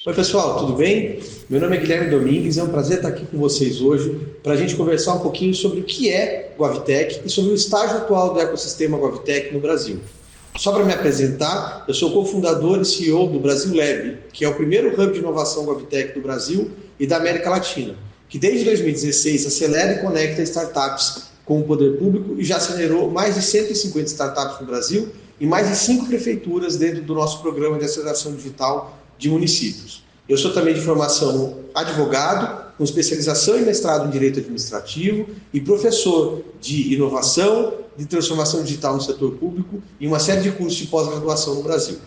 Oi pessoal, tudo bem? Meu nome é Guilherme Domingues, é um prazer estar aqui com vocês hoje para a gente conversar um pouquinho sobre o que é GovTech e sobre o estágio atual do ecossistema GovTech no Brasil. Só para me apresentar, eu sou cofundador e CEO do Brasil Lab, que é o primeiro hub de inovação GovTech do Brasil e da América Latina, que desde 2016 acelera e conecta startups com o poder público e já acelerou mais de 150 startups no Brasil e mais de 5 prefeituras dentro do nosso programa de aceleração digital de municípios. Eu sou também de formação advogado, com especialização e mestrado em Direito Administrativo e professor de inovação, de transformação digital no setor público e uma série de cursos de pós-graduação no Brasil.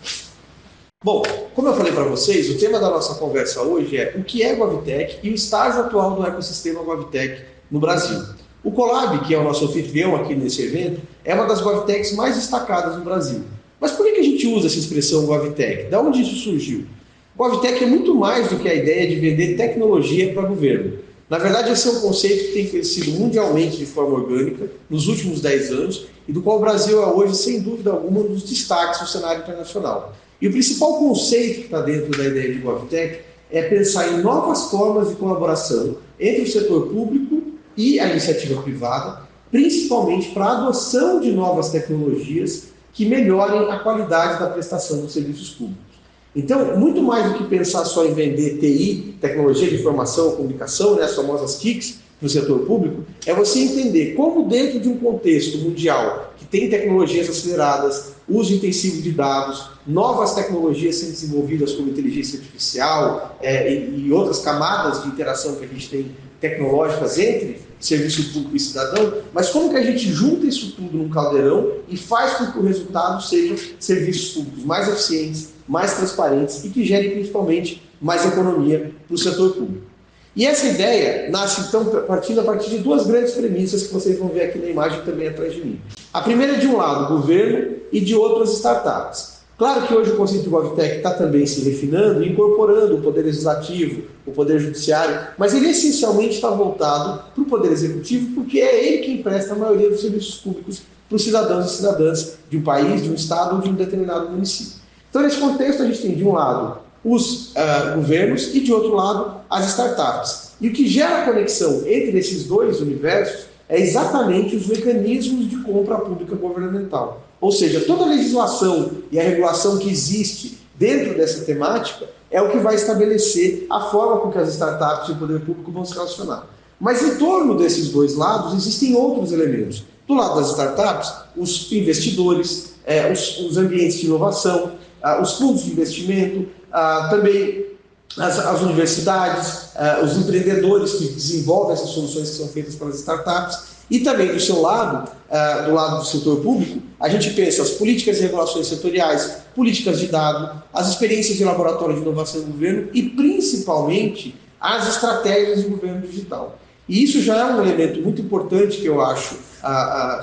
Bom, como eu falei para vocês, o tema da nossa conversa hoje é o que é GovTech e o estágio atual do ecossistema GovTech no Brasil. O Colab, que é o nosso anfitrião aqui nesse evento, é uma das GovTechs mais destacadas no Brasil. Mas por que a gente usa essa expressão GovTech? Da onde isso surgiu? GovTech é muito mais do que a ideia de vender tecnologia para governo. Na verdade, esse é um conceito que tem crescido mundialmente de forma orgânica nos últimos 10 anos e do qual o Brasil é hoje, sem dúvida alguma, um dos destaques no cenário internacional. E o principal conceito que está dentro da ideia de GovTech é pensar em novas formas de colaboração entre o setor público e a iniciativa privada, principalmente para a adoção de novas tecnologias que melhorem a qualidade da prestação dos serviços públicos. Então, muito mais do que pensar só em vender TI, tecnologia de informação e comunicação, as famosas TICs, no setor público, é você entender como dentro de um contexto mundial que tem tecnologias aceleradas, uso intensivo de dados, novas tecnologias sendo desenvolvidas como inteligência artificial e outras camadas de interação que a gente tem tecnológicas entre serviço público e cidadão, mas como que a gente junta isso tudo num caldeirão e faz com que o resultado sejam serviços públicos mais eficientes, mais transparentes e que gerem principalmente mais economia para o setor público. E essa ideia nasce, então, a partir de duas grandes premissas que vocês vão ver aqui na imagem também atrás de mim. A primeira é, de um lado, o governo e de outro, as startups. Claro que hoje o conceito de GovTech está também se refinando e incorporando o poder legislativo, o poder judiciário, mas ele essencialmente está voltado para o poder executivo porque é ele quem presta a maioria dos serviços públicos para os cidadãos e cidadãs de um país, de um estado ou de um determinado município. Então, nesse contexto, a gente tem, de um lado, os governos e, de outro lado, as startups. E o que gera a conexão entre esses dois universos é exatamente os mecanismos de compra pública governamental. Ou seja, toda a legislação e a regulação que existe dentro dessa temática é o que vai estabelecer a forma com que as startups e o poder público vão se relacionar. Mas em torno desses dois lados existem outros elementos. Do lado das startups, os investidores, os ambientes de inovação, os fundos de investimento, também as universidades, os empreendedores que desenvolvem essas soluções que são feitas pelas startups. E também do seu lado, do lado do setor público, a gente pensa as políticas e regulações setoriais, políticas de dado, as experiências de laboratório de inovação do governo e, principalmente, as estratégias de governo digital. E isso já é um elemento muito importante que eu acho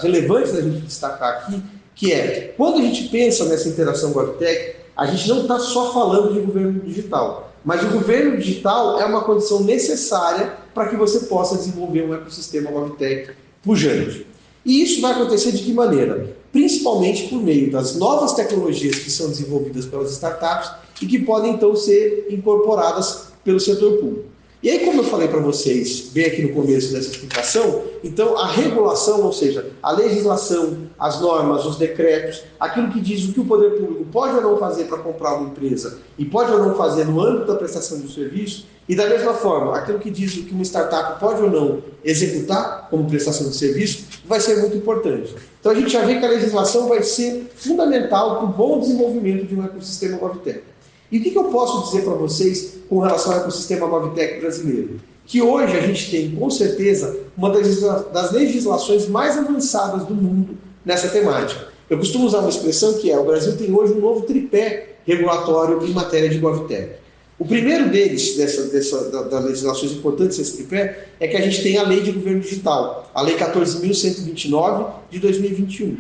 relevante da gente destacar aqui, que é, quando a gente pensa nessa interação GovTech, a gente não está só falando de governo digital, mas o governo digital é uma condição necessária para que você possa desenvolver um ecossistema GovTech pujante. E isso vai acontecer de que maneira? Principalmente por meio das novas tecnologias que são desenvolvidas pelas startups e que podem, então, ser incorporadas pelo setor público. E aí, como eu falei para vocês, bem aqui no começo dessa explicação, então a regulação, ou seja, a legislação, as normas, os decretos, aquilo que diz o que o poder público pode ou não fazer para comprar uma empresa e pode ou não fazer no âmbito da prestação do serviço, e da mesma forma, aquilo que diz o que uma startup pode ou não executar como prestação de serviço, vai ser muito importante. Então a gente já vê que a legislação vai ser fundamental para o bom desenvolvimento de um ecossistema GovTech. E o que eu posso dizer para vocês com relação ao ecossistema GovTech brasileiro? Que hoje a gente tem, com certeza, uma das legislações mais avançadas do mundo nessa temática. Eu costumo usar uma expressão que é: o Brasil tem hoje um novo tripé regulatório em matéria de GovTech. O primeiro deles, das legislações importantes desse tripé, é que a gente tem a Lei de Governo Digital, a Lei 14.129 de 2021.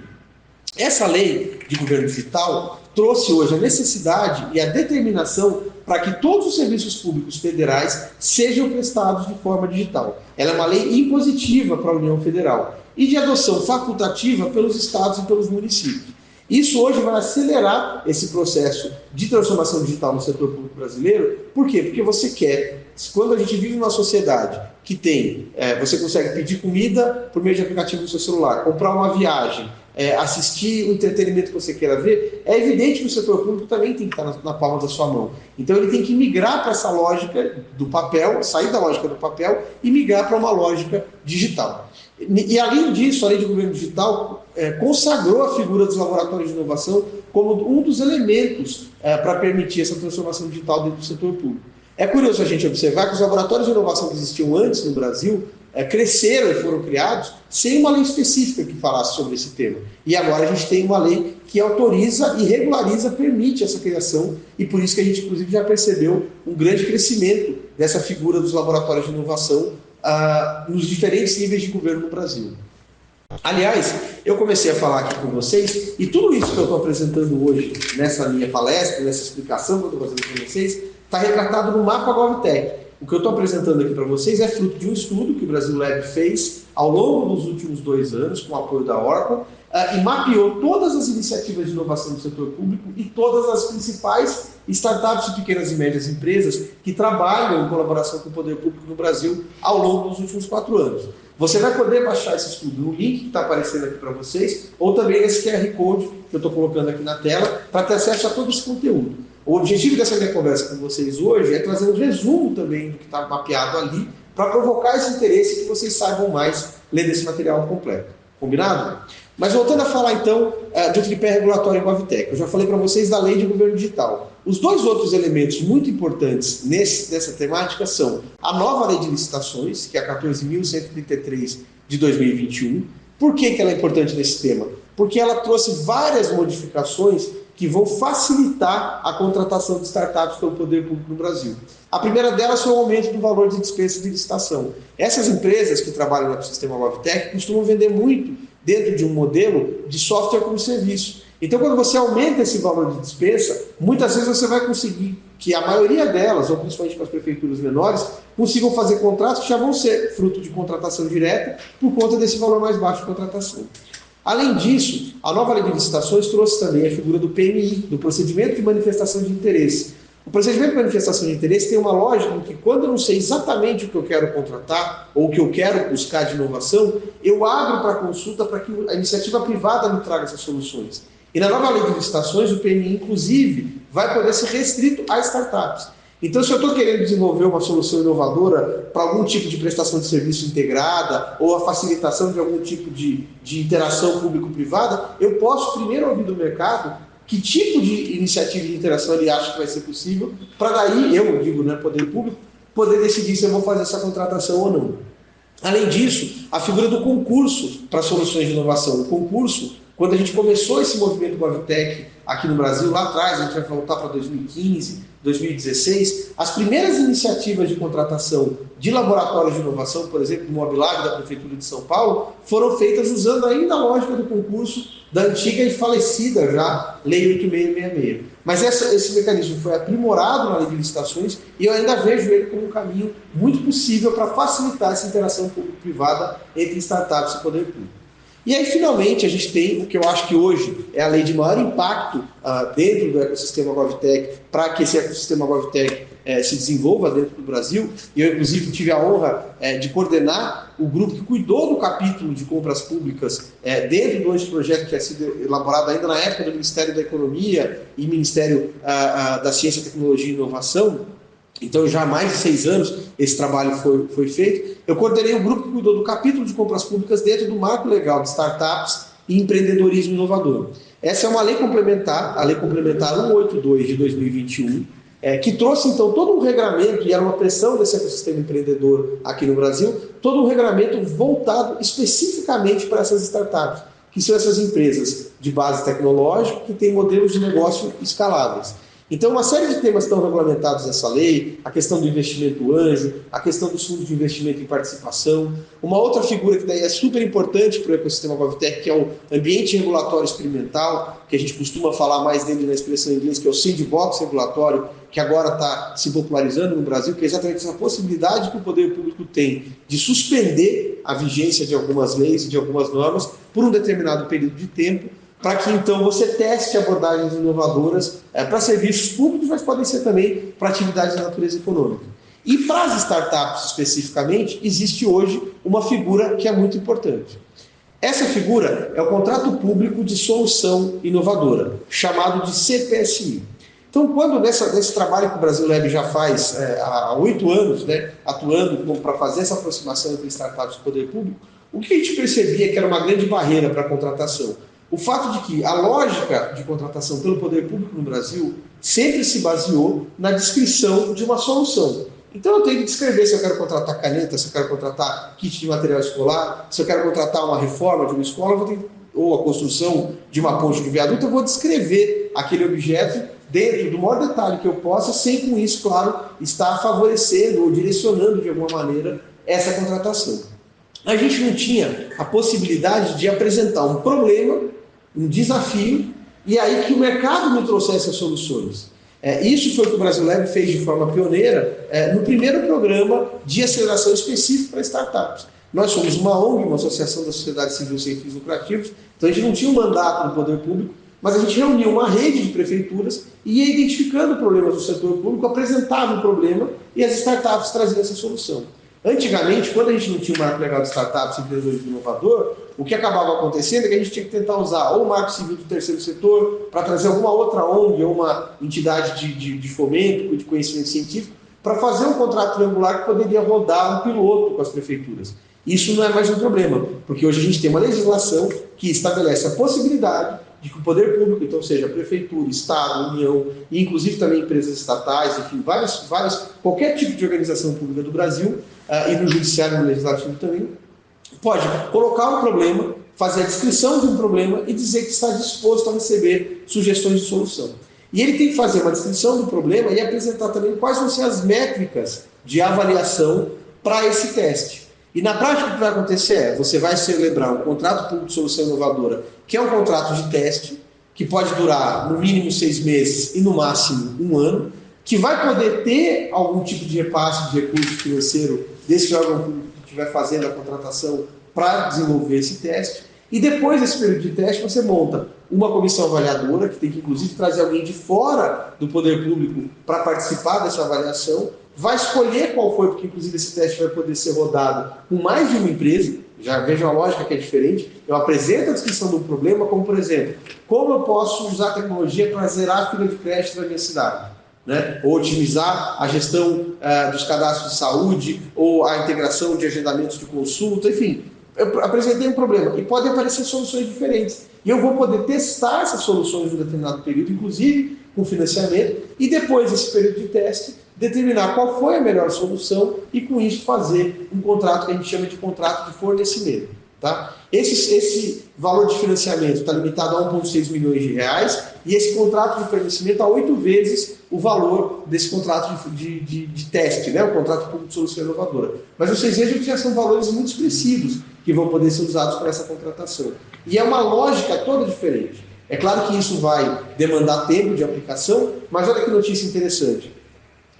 Essa Lei de Governo Digital trouxe hoje a necessidade e a determinação para que todos os serviços públicos federais sejam prestados de forma digital. Ela é uma lei impositiva para a União Federal e de adoção facultativa pelos estados e pelos municípios. Isso hoje vai acelerar esse processo de transformação digital no setor público brasileiro. Por quê? Porque você quer, quando a gente vive numa sociedade que tem, você consegue pedir comida por meio de aplicativo no seu celular, comprar uma viagem, assistir o entretenimento que você queira ver, é evidente que o setor público também tem que estar na palma da sua mão. Então ele tem que migrar para essa lógica do papel, sair da lógica do papel e migrar para uma lógica digital. E além disso, a Lei de Governo Digital consagrou a figura dos laboratórios de inovação como um dos elementos para permitir essa transformação digital dentro do setor público. É curioso a gente observar que os laboratórios de inovação que existiam antes no Brasil cresceram e foram criados sem uma lei específica que falasse sobre esse tema. E agora a gente tem uma lei que autoriza e regulariza, permite essa criação, e por isso que a gente, inclusive, já percebeu um grande crescimento dessa figura dos laboratórios de inovação nos diferentes níveis de governo no Brasil. Aliás, eu comecei a falar aqui com vocês, e tudo isso que eu estou apresentando hoje nessa minha palestra, nessa explicação que eu estou fazendo com vocês, está retratado no mapa GovTech. O que eu estou apresentando aqui para vocês é fruto de um estudo que o Brasil Lab fez ao longo dos últimos 2 anos, com o apoio da Oracle, e mapeou todas as iniciativas de inovação do setor público e todas as principais startups e pequenas e médias empresas que trabalham em colaboração com o poder público no Brasil ao longo dos últimos 4 anos. Você vai poder baixar esse estudo no link que está aparecendo aqui para vocês, ou também nesse QR Code que eu estou colocando aqui na tela, para ter acesso a todo esse conteúdo. O objetivo dessa minha conversa com vocês hoje é trazer um resumo também do que está mapeado ali, para provocar esse interesse e que vocês saibam mais lendo esse material completo. Combinado? Mas voltando a falar então do tripé regulatório em GovTech, eu já falei para vocês da Lei de Governo Digital. Os 2 outros elementos muito importantes nessa temática são a nova Lei de Licitações, que é a 14.133 de 2021. Por que ela é importante nesse tema? Porque ela trouxe várias modificações que vão facilitar a contratação de startups pelo poder público no Brasil. A primeira delas foi o aumento do valor de dispensa de licitação. Essas empresas que trabalham no ecossistema GovTech costumam vender muito dentro de um modelo de software como serviço. Então, quando você aumenta esse valor de dispensa, muitas vezes você vai conseguir que a maioria delas, ou principalmente para as prefeituras menores, consigam fazer contratos que já vão ser fruto de contratação direta por conta desse valor mais baixo de contratação. Além disso, a nova Lei de Licitações trouxe também a figura do PMI, do Procedimento de Manifestação de Interesse. O procedimento de manifestação de interesse tem uma lógica em que, quando eu não sei exatamente o que eu quero contratar ou o que eu quero buscar de inovação, eu abro para consulta para que a iniciativa privada me traga essas soluções. E na nova Lei de Licitações, o PMI, inclusive, vai poder ser restrito a startups. Então, se eu estou querendo desenvolver uma solução inovadora para algum tipo de prestação de serviço integrada ou a facilitação de algum tipo de interação público-privada, eu posso primeiro ouvir do mercado que tipo de iniciativa de interação ele acha que vai ser possível, para daí, eu digo, né, poder público, poder decidir se eu vou fazer essa contratação ou não. Além disso, a figura do concurso para soluções de inovação. O concurso, quando a gente começou esse movimento GovTech aqui no Brasil, lá atrás, a gente vai voltar para 2015, 2016, as primeiras iniciativas de contratação de laboratórios de inovação, por exemplo, do Mobilab da Prefeitura de São Paulo, foram feitas usando ainda a lógica do concurso da antiga e falecida já Lei 8666. Mas esse mecanismo foi aprimorado na Lei de Licitações e eu ainda vejo ele como um caminho muito possível para facilitar essa interação público-privada entre startups e poder público. E aí, finalmente, a gente tem o que eu acho que hoje é a lei de maior impacto dentro do ecossistema GovTech, para que esse ecossistema GovTech se desenvolva dentro do Brasil. E eu, inclusive, tive a honra de coordenar o grupo que cuidou do capítulo de compras públicas dentro do projeto que tinha sido elaborado ainda na época do Ministério da Economia e Ministério da Ciência, Tecnologia e Inovação. Então, já há mais de 6 anos, esse trabalho foi feito. Eu coordenei o grupo que cuidou do capítulo de compras públicas dentro do marco legal de startups e empreendedorismo inovador. Essa é uma lei complementar, a Lei Complementar 182 de 2021, que trouxe, então, todo um regramento, e era uma pressão desse ecossistema empreendedor aqui no Brasil, todo um regramento voltado especificamente para essas startups, que são essas empresas de base tecnológica que têm modelos de negócio escaláveis. Então, uma série de temas estão regulamentados nessa lei, a questão do investimento anjo, a questão dos fundos de investimento em participação. Uma outra figura que daí é super importante para o ecossistema GovTech, que é o ambiente regulatório experimental, que a gente costuma falar mais dele na expressão em inglês, que é o sandbox regulatório, que agora está se popularizando no Brasil, que é exatamente essa possibilidade que o poder público tem de suspender a vigência de algumas leis e de algumas normas por um determinado período de tempo, para que então você teste abordagens inovadoras para serviços públicos, mas podem ser também para atividades de natureza econômica. E para as startups especificamente, existe hoje uma figura que é muito importante. Essa figura é o Contrato Público de Solução Inovadora, chamado de CPSI. Então, quando nesse trabalho que o Brasil Lab já faz há 8 anos, né, atuando para fazer essa aproximação entre startups e poder público, o que a gente percebia que era uma grande barreira para a contratação? O fato de que a lógica de contratação pelo poder público no Brasil sempre se baseou na descrição de uma solução. Então eu tenho que descrever se eu quero contratar caneta, se eu quero contratar kit de material escolar, se eu quero contratar uma reforma de uma escola, ou a construção de uma ponte de viaduto, eu vou descrever aquele objeto dentro do maior detalhe que eu possa, sem com isso, claro, estar favorecendo ou direcionando de alguma maneira essa contratação. A gente não tinha a possibilidade de apresentar um problema, um desafio, e aí que o mercado me trouxesse as soluções. Isso foi o que o Brasil Lab fez de forma pioneira no primeiro programa de aceleração específico para startups. Nós somos uma ONG, uma associação da sociedade civil sem fins lucrativos, então a gente não tinha um mandato no poder público, mas a gente reunia uma rede de prefeituras e ia identificando problemas do setor público, apresentava um problema e as startups traziam essa solução. Antigamente, quando a gente não tinha o marco legal de startups e empreendedorismo inovador, o que acabava acontecendo é que a gente tinha que tentar usar ou o marco civil do terceiro setor para trazer alguma outra ONG ou uma entidade de fomento, de conhecimento científico, para fazer um contrato triangular que poderia rodar um piloto com as prefeituras. Isso não é mais um problema, porque hoje a gente tem uma legislação que estabelece a possibilidade de que o poder público, então seja prefeitura, Estado, União, e inclusive também empresas estatais, enfim, qualquer tipo de organização pública do Brasil, e no judiciário e no legislativo também, pode colocar um problema, fazer a descrição de um problema e dizer que está disposto a receber sugestões de solução. E ele tem que fazer uma descrição do problema e apresentar também quais vão ser as métricas de avaliação para esse teste. E na prática o que vai acontecer você vai celebrar um contrato público de solução inovadora, que é um contrato de teste, que pode durar no mínimo 6 meses e no máximo 1 ano, que vai poder ter algum tipo de repasse de recurso financeiro desse órgão público que estiver fazendo a contratação para desenvolver esse teste. E depois desse período de teste, você monta uma comissão avaliadora, que tem que inclusive trazer alguém de fora do poder público para participar dessa avaliação, vai escolher qual foi, porque inclusive esse teste vai poder ser rodado com mais de uma empresa. Já vejam a lógica que é diferente. Eu apresento a descrição do problema, como por exemplo, como eu posso usar a tecnologia para zerar a fila de crédito da minha cidade, né? Ou otimizar a gestão dos cadastros de saúde, ou a integração de agendamentos de consulta, enfim. Eu apresentei um problema e podem aparecer soluções diferentes. E eu vou poder testar essas soluções em um determinado período, inclusive com financiamento, e depois desse período de teste, determinar qual foi a melhor solução e com isso fazer um contrato que a gente chama de contrato de fornecimento. Tá? Esse valor de financiamento está limitado a 1,6 milhões de reais e esse contrato de fornecimento a 8 vezes o valor desse contrato de teste, né? O contrato público de solução inovadora. Mas vocês vejam que já são valores muito expressivos que vão poder ser usados para essa contratação. E é uma lógica toda diferente. É claro que isso vai demandar tempo de aplicação, mas olha que notícia interessante.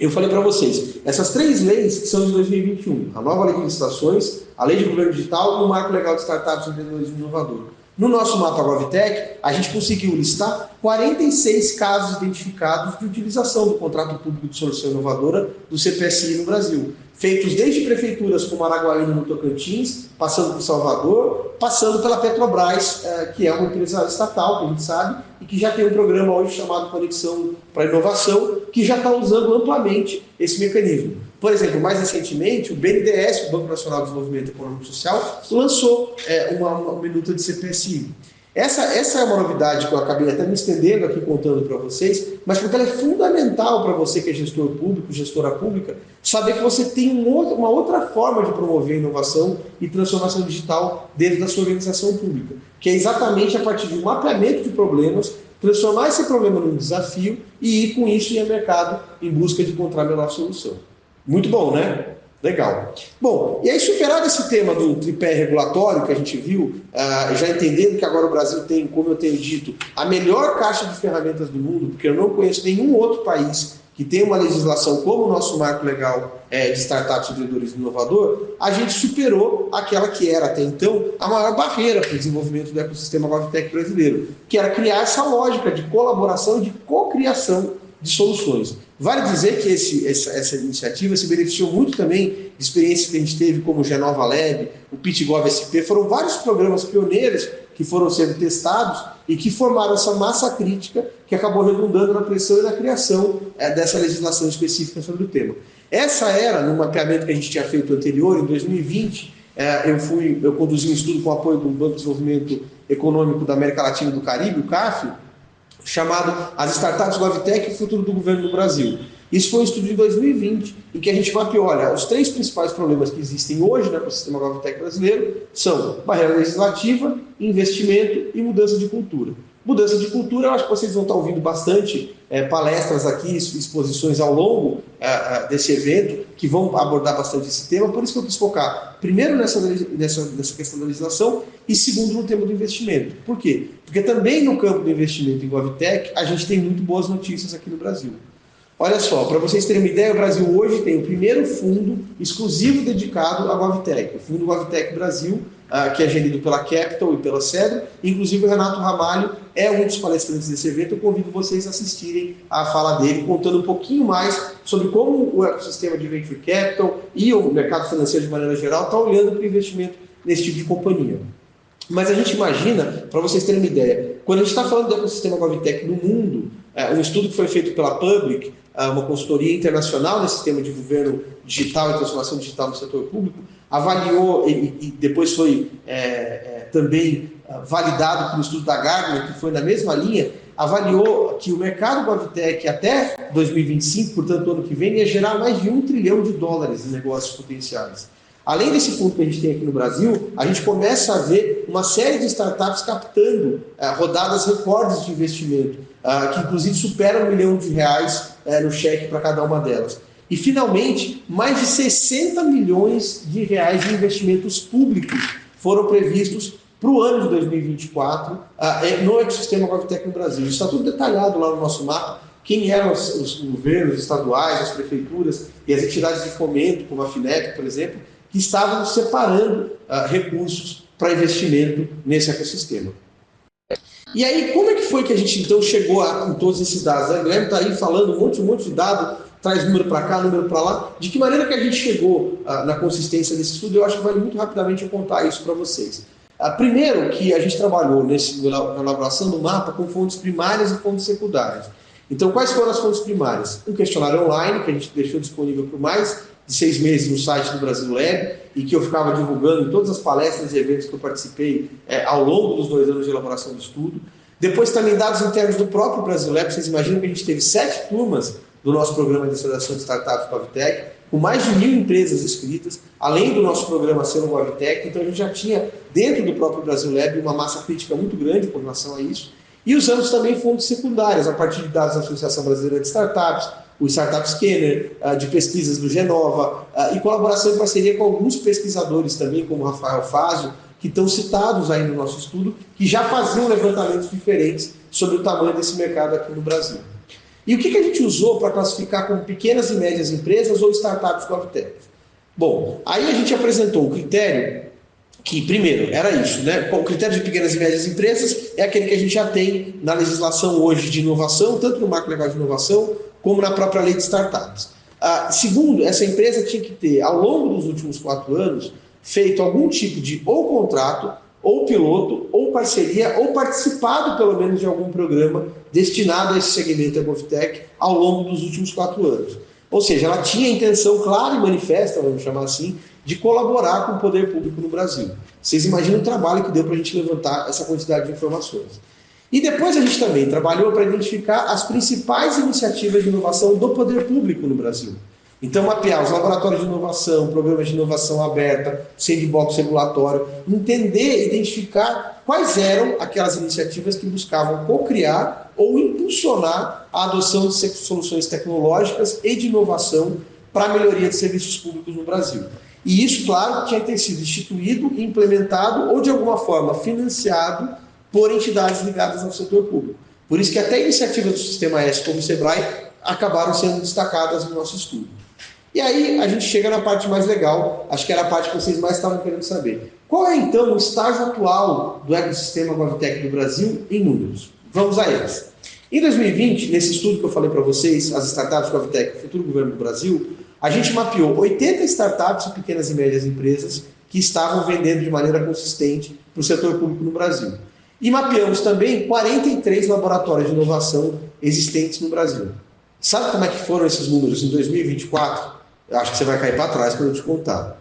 Eu falei para vocês, essas 3 leis que são de 2021, a nova lei de licitações, a lei de governo digital e o marco legal de startups e empreendedorismo inovador. No nosso mapa GovTech, a gente conseguiu listar 46 casos identificados de utilização do contrato público de solução inovadora do CPSI no Brasil, feitos desde prefeituras como Araguaína, no Tocantins, passando por Salvador, passando pela Petrobras, que é uma empresa estatal, que a gente sabe, e que já tem um programa hoje chamado Conexão para Inovação, que já está usando amplamente esse mecanismo. Por exemplo, mais recentemente, o BNDES, o Banco Nacional de Desenvolvimento Econômico e Social, lançou uma minuta de CPSI. Essa é uma novidade que eu acabei até me estendendo aqui contando para vocês, mas porque ela é fundamental para você que é gestor público, gestora pública, saber que você tem uma outra forma de promover a inovação e transformação digital dentro da sua organização pública, que é exatamente a partir de um mapeamento de problemas, transformar esse problema num desafio e ir com isso em mercado em busca de encontrar a melhor solução. Muito bom, né? Legal. Bom, e aí superado esse tema do tripé regulatório que a gente viu, já entendendo que agora o Brasil tem, como eu tenho dito, a melhor caixa de ferramentas do mundo, porque eu não conheço nenhum outro país que tem uma legislação como o nosso marco legal de startups, empreendedorismo inovador, a gente superou aquela que era até então a maior barreira para o desenvolvimento do ecossistema GovTech brasileiro, que era criar essa lógica de colaboração e de cocriação de soluções. Vale dizer que essa iniciativa se beneficiou muito também de experiências que a gente teve como o Genova Lab, o PitGov SP, foram vários programas pioneiros que foram sendo testados e que formaram essa massa crítica que acabou redundando na pressão e na criação dessa legislação específica sobre o tema. Essa era, no mapeamento que a gente tinha feito anterior, em 2020, eu conduzi um estudo com apoio do Banco de Desenvolvimento Econômico da América Latina e do Caribe, o CAF, chamado As Startups GovTech e o Futuro do Governo no Brasil. Isso foi um estudo de 2020, em que a gente mapeou, olha, os 3 principais problemas que existem hoje no ecossistema GovTech brasileiro são barreira legislativa, investimento e mudança de cultura. Mudança de cultura, eu acho que vocês vão estar ouvindo bastante palestras aqui, exposições ao longo desse evento, que vão abordar bastante esse tema, por isso que eu quis focar, primeiro, nessa questão da legislação, e segundo, no tema do investimento. Por quê? Porque também no campo do investimento em GovTech, a gente tem muito boas notícias aqui no Brasil. Olha só, para vocês terem uma ideia, o Brasil hoje tem o primeiro fundo exclusivo dedicado à GovTech, o Fundo GovTech Brasil, que é gerido pela Capital e pela Cedro. Inclusive o Renato Ramalho é um dos palestrantes desse evento. Eu convido vocês a assistirem à fala dele, contando um pouquinho mais sobre como o ecossistema de Venture Capital e o mercado financeiro de maneira geral está olhando para o investimento nesse tipo de companhia. Mas a gente imagina, para vocês terem uma ideia, quando a gente está falando do ecossistema GovTech no mundo, um estudo que foi feito pela Public, uma consultoria internacional nesse sistema de governo digital e transformação digital no setor público, avaliou, e depois foi também validado pelo estudo da Gartner, que foi na mesma linha, avaliou que o mercado GovTech até 2025, portanto, ano que vem, ia gerar mais de $1 trilhão em negócios potenciais. Além desse fundo que a gente tem aqui no Brasil, a gente começa a ver uma série de startups captando rodadas recordes de investimento, que inclusive superam R$1 milhão no cheque para cada uma delas. E, finalmente, mais de 60 milhões de reais de investimentos públicos foram previstos para o ano de 2024 no ecossistema GovTech no Brasil. Isso está tudo detalhado lá no nosso mapa. Quem eram os governos estaduais, as prefeituras e as entidades de fomento, como a FINEP, por exemplo, que estavam separando recursos para investimento nesse ecossistema. E aí, como é que foi que a gente então chegou com todos esses dados? A Guilherme está aí falando um monte de dado, traz número para cá, número para lá. De que maneira que a gente chegou na consistência desse estudo? Eu acho que vale muito rapidamente eu contar isso para vocês. Primeiro, que a gente trabalhou na elaboração do mapa com fontes primárias e fontes secundárias. Então, quais foram as fontes primárias? Um questionário online, que a gente deixou disponível por mais de 6 meses no site do Brasil Lab, e que eu ficava divulgando em todas as palestras e eventos que eu participei ao longo dos 2 anos de elaboração do estudo. Depois também dados internos do próprio Brasil Lab. Vocês imaginam que a gente teve 7 turmas do nosso programa de aceleração de startups GovTech, com mais de 1.000 empresas inscritas, além do nosso programa Selo GovTech. Então a gente já tinha dentro do próprio Brasil Lab uma massa crítica muito grande com relação a isso. E usamos também fontes secundárias, a partir de dados da Associação Brasileira de Startups, o Startup Scanner, de pesquisas do Genova, e colaboração e parceria com alguns pesquisadores também, como o Rafael Fazio, que estão citados aí no nosso estudo, que já faziam levantamentos diferentes sobre o tamanho desse mercado aqui no Brasil. E o que a gente usou para classificar como pequenas e médias empresas ou startups GovTech? Bom, aí a gente apresentou o critério que, primeiro, era isso, né? O critério de pequenas e médias empresas é aquele que a gente já tem na legislação hoje de inovação, tanto no marco legal de inovação, como na própria lei de startups. Segundo, essa empresa tinha que ter, ao longo dos últimos 4 anos, feito algum tipo de ou contrato, ou piloto, ou parceria, ou participado, pelo menos, de algum programa destinado a esse segmento da GovTech ao longo dos últimos 4 anos. Ou seja, ela tinha a intenção clara e manifesta, vamos chamar assim, de colaborar com o poder público no Brasil. Vocês imaginam o trabalho que deu para a gente levantar essa quantidade de informações. E depois a gente também trabalhou para identificar as principais iniciativas de inovação do poder público no Brasil. Então, mapear os laboratórios de inovação, programas de inovação aberta, sandbox regulatório, entender, identificar quais eram aquelas iniciativas que buscavam co-criar ou impulsionar a adoção de soluções tecnológicas e de inovação para a melhoria de serviços públicos no Brasil. E isso, claro, tinha que ter sido instituído, implementado ou, de alguma forma, financiado por entidades ligadas ao setor público. Por isso que até iniciativas do Sistema S, como o SEBRAE, acabaram sendo destacadas no nosso estudo. E aí a gente chega na parte mais legal, acho que era a parte que vocês mais estavam querendo saber. Qual é então o estágio atual do ecossistema GovTech no Brasil em números? Vamos a eles. Em 2020, nesse estudo que eu falei para vocês, as startups GovTech, o futuro governo do Brasil, a gente mapeou 80 startups e pequenas e médias empresas que estavam vendendo de maneira consistente para o setor público no Brasil. E mapeamos também 43 laboratórios de inovação existentes no Brasil. Sabe como é que foram esses números em 2024? Eu acho que você vai cair para trás quando eu te contar.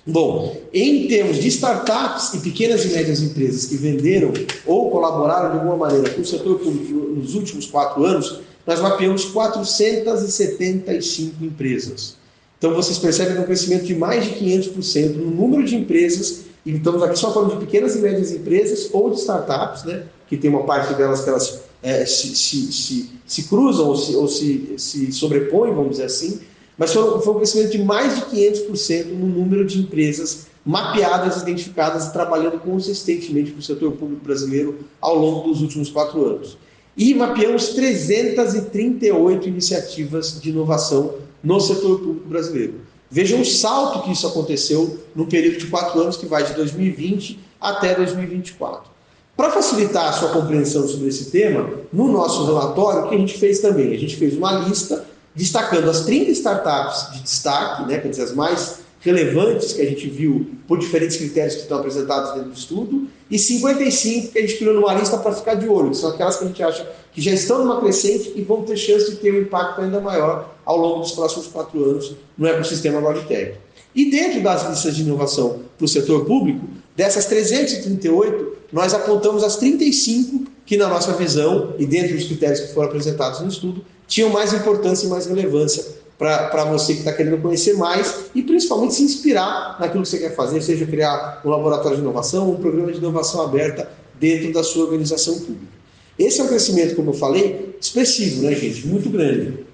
Bom, em termos de startups e pequenas e médias empresas que venderam ou colaboraram de alguma maneira com o setor público nos últimos 4 anos, nós mapeamos 475 empresas. Então vocês percebem um crescimento de mais de 500% no número de empresas, e estamos aqui só falando de pequenas e médias empresas ou de startups, né, que tem uma parte delas que elas se cruzam ou se sobrepõem, vamos dizer assim, mas foi um crescimento de mais de 500% no número de empresas mapeadas, identificadas e trabalhando consistentemente para o setor público brasileiro ao longo dos últimos 4 anos. E mapeamos 338 iniciativas de inovação no setor público brasileiro. Vejam o salto que isso aconteceu no período de 4 anos, que vai de 2020 até 2024. Para facilitar a sua compreensão sobre esse tema, no nosso relatório, o que a gente fez também? A gente fez uma lista destacando as 30 startups de destaque, né, quer dizer, as mais relevantes que a gente viu por diferentes critérios que estão apresentados dentro do estudo, e 55 que a gente criou numa lista para ficar de olho, que são aquelas que a gente acha que já estão numa crescente e vão ter chance de ter um impacto ainda maior ao longo dos próximos 4 anos no ecossistema GovTech. E dentro das listas de inovação para o setor público, dessas 338, nós apontamos as 35 que, na nossa visão, e dentro dos critérios que foram apresentados no estudo, tinham mais importância e mais relevância para você que está querendo conhecer mais e principalmente se inspirar naquilo que você quer fazer, seja criar um laboratório de inovação, um programa de inovação aberta dentro da sua organização pública. Esse é um crescimento, como eu falei, expressivo, né, gente? Muito grande.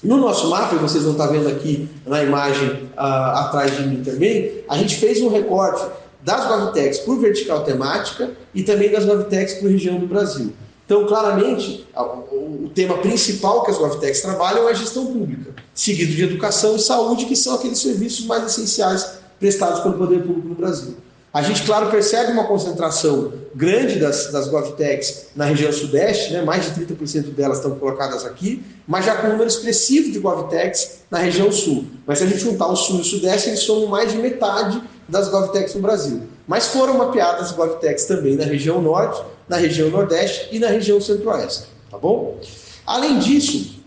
No nosso mapa, e vocês vão estar vendo aqui na imagem atrás de mim também, a gente fez um recorte das GovTechs por vertical temática e também das GovTechs por região do Brasil. Então, claramente, o tema principal que as GovTechs trabalham é a gestão pública, seguido de educação e saúde, que são aqueles serviços mais essenciais prestados pelo poder público no Brasil. A gente, claro, percebe uma concentração grande das GovTechs na região sudeste, né? Mais de 30% delas estão colocadas aqui, mas já com um número expressivo de GovTechs na região sul. Mas se a gente juntar o sul e o sudeste, eles somam mais de metade das GovTechs no Brasil. Mas foram mapeadas GovTechs também na região norte, na região nordeste e na região centro-oeste, tá bom? Além disso,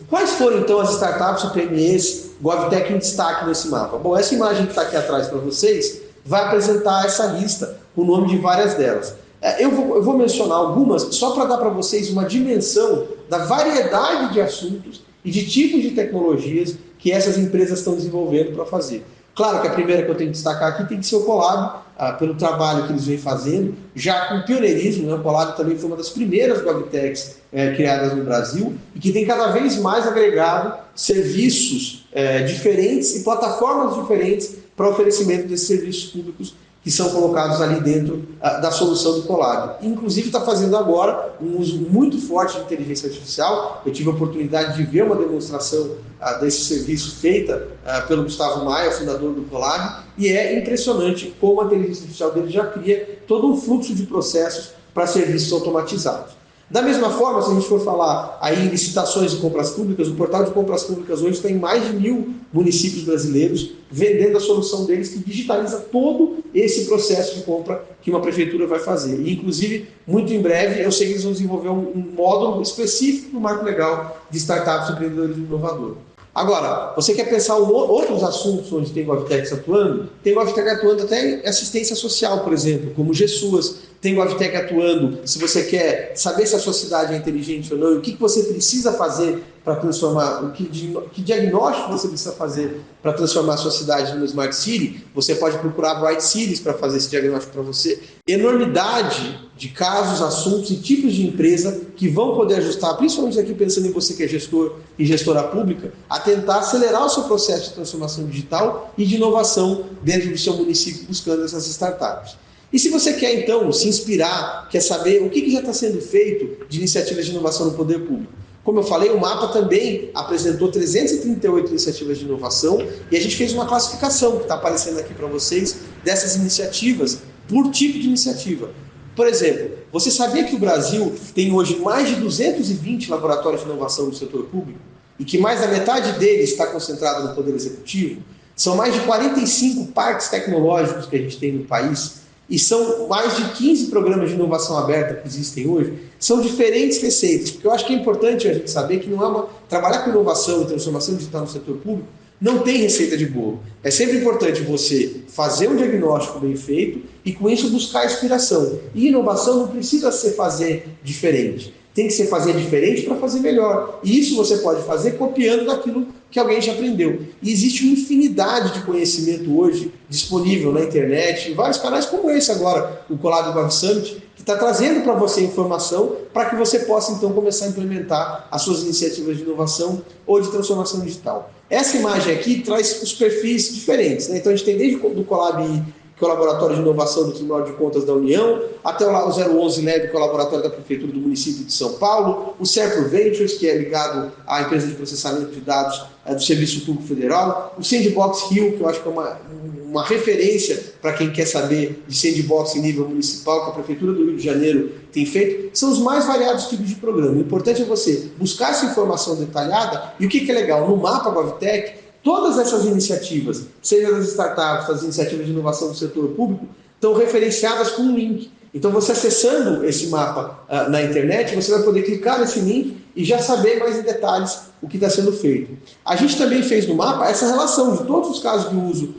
quais foram então as startups e PMEs GovTech em destaque nesse mapa? Bom, essa imagem que está aqui atrás para vocês vai apresentar essa lista, o nome de várias delas. Eu vou mencionar algumas só para dar para vocês uma dimensão da variedade de assuntos e de tipos de tecnologias que essas empresas estão desenvolvendo para fazer. Claro que a primeira que eu tenho que destacar aqui tem que ser o Colab, pelo trabalho que eles vêm fazendo, já com pioneirismo, né? O Colab também foi uma das primeiras GovTechs criadas no Brasil e que tem cada vez mais agregado serviços diferentes e plataformas diferentes para oferecimento desses serviços públicos que são colocados ali dentro da solução do Colab. Inclusive está fazendo agora um uso muito forte de inteligência artificial. Eu tive a oportunidade de ver uma demonstração desse serviço feita pelo Gustavo Maia, fundador do Colab, e é impressionante como a inteligência artificial dele já cria todo um fluxo de processos para serviços automatizados. Da mesma forma, se a gente for falar aí em licitações de compras públicas, o portal de compras públicas hoje tem mais de 1.000 municípios brasileiros vendendo a solução deles que digitaliza todo esse processo de compra que uma prefeitura vai fazer. E, inclusive, muito em breve, eu sei que eles vão desenvolver um módulo específico no marco legal de startups e empreendedorismo inovador. Agora, você quer pensar em outros assuntos onde tem GovTechs atuando? Tem GovTech atuando até em assistência social, por exemplo, como GSUAS. Tem GovTech atuando, se você quer saber se a sua cidade é inteligente ou não, e o que você precisa fazer para transformar, que diagnóstico você precisa fazer para transformar a sua cidade numa Smart City, você pode procurar Bright Cities para fazer esse diagnóstico para você. Enormidade de casos, assuntos e tipos de empresa que vão poder ajustar, principalmente aqui pensando em você que é gestor e gestora pública, a tentar acelerar o seu processo de transformação digital e de inovação dentro do seu município, buscando essas startups. E se você quer, então, se inspirar, quer saber o que já está sendo feito de iniciativas de inovação no poder público, Como eu falei, o mapa também apresentou 338 iniciativas de inovação e a gente fez uma classificação que está aparecendo aqui para vocês dessas iniciativas por tipo de iniciativa. Por exemplo, você sabia que o Brasil tem hoje mais de 220 laboratórios de inovação no setor público e que mais da metade deles está concentrado no Poder Executivo? São mais de 45 parques tecnológicos que a gente tem no país e são mais de 15 programas de inovação aberta que existem hoje. São diferentes receitas, porque eu acho que é importante a gente saber que não é trabalhar com inovação e transformação digital no setor público não tem receita de bolo. É sempre importante você fazer um diagnóstico bem feito e com isso buscar inspiração. E inovação não precisa ser fazer diferente. Tem que ser fazer diferente para fazer melhor. E isso você pode fazer copiando daquilo que alguém já aprendeu. E existe uma infinidade de conhecimento hoje disponível na internet, em vários canais como esse agora, o Colab Gov Summit, que está trazendo para você informação para que você possa então começar a implementar as suas iniciativas de inovação ou de transformação digital. Essa imagem aqui traz os perfis diferentes, né? Então a gente tem desde o Colab, que é o Laboratório de Inovação do Tribunal de Contas da União, até o 011 Lab, que é o Laboratório da Prefeitura do Município de São Paulo, o Serpro Ventures, que é ligado à empresa de processamento de dados do Serviço Público Federal, o Sandbox Rio, que eu acho que é uma referência para quem quer saber de sandbox em nível municipal, que a Prefeitura do Rio de Janeiro tem feito, são os mais variados tipos de programa. O importante é você buscar essa informação detalhada e o que é legal, no mapa GovTech, todas essas iniciativas, seja das startups, das iniciativas de inovação do setor público, estão referenciadas com um link. Então, você acessando esse mapa na internet, você vai poder clicar nesse link e já saber mais em detalhes o que está sendo feito. A gente também fez no mapa essa relação de todos os casos de uso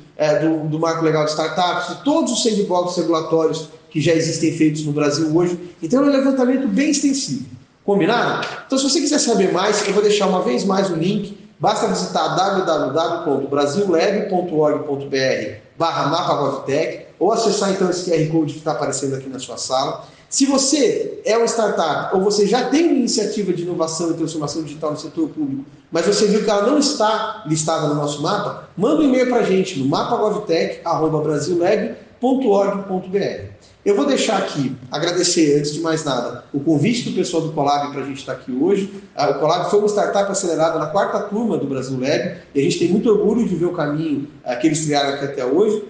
do marco legal de startups, de todos os sandbox regulatórios que já existem feitos no Brasil hoje. Então, é um levantamento bem extensivo. Combinado? Então, se você quiser saber mais, eu vou deixar uma vez mais o link. Basta visitar www.brasilweb.org.br/mapa-govtech ou acessar então esse QR Code que está aparecendo aqui na sua sala. Se você é uma startup ou você já tem uma iniciativa de inovação e transformação digital no setor público, mas você viu que ela não está listada no nosso mapa, manda um e-mail para a gente no mapagovtech@brasilweb.org.br. Eu vou deixar aqui, agradecer, antes de mais nada, o convite do pessoal do Colab para a gente estar aqui hoje. O Colab foi uma startup acelerada na 4ª turma do Brasil Lab e a gente tem muito orgulho de ver o caminho que eles criaram aqui até hoje.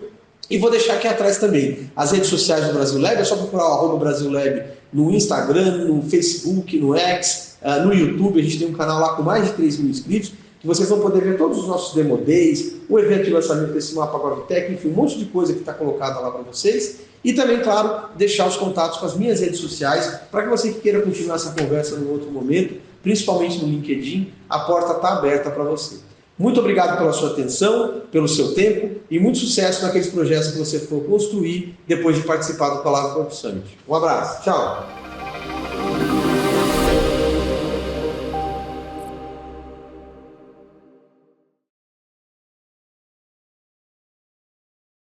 E vou deixar aqui atrás também as redes sociais do Brasil Lab, é só procurar o @Brasil Lab no Instagram, no Facebook, no X, no YouTube. A gente tem um canal lá com mais de 3 mil inscritos, que vocês vão poder ver todos os nossos demo days, o evento de lançamento desse mapa GovTech, enfim, um monte de coisa que está colocada lá para vocês. E também, claro, deixar os contatos com as minhas redes sociais, para que você que queira continuar essa conversa em outro momento, principalmente no LinkedIn, a porta está aberta para você. Muito obrigado pela sua atenção, pelo seu tempo e muito sucesso naqueles projetos que você for construir depois de participar do Colab Gov Summit. Um abraço, tchau!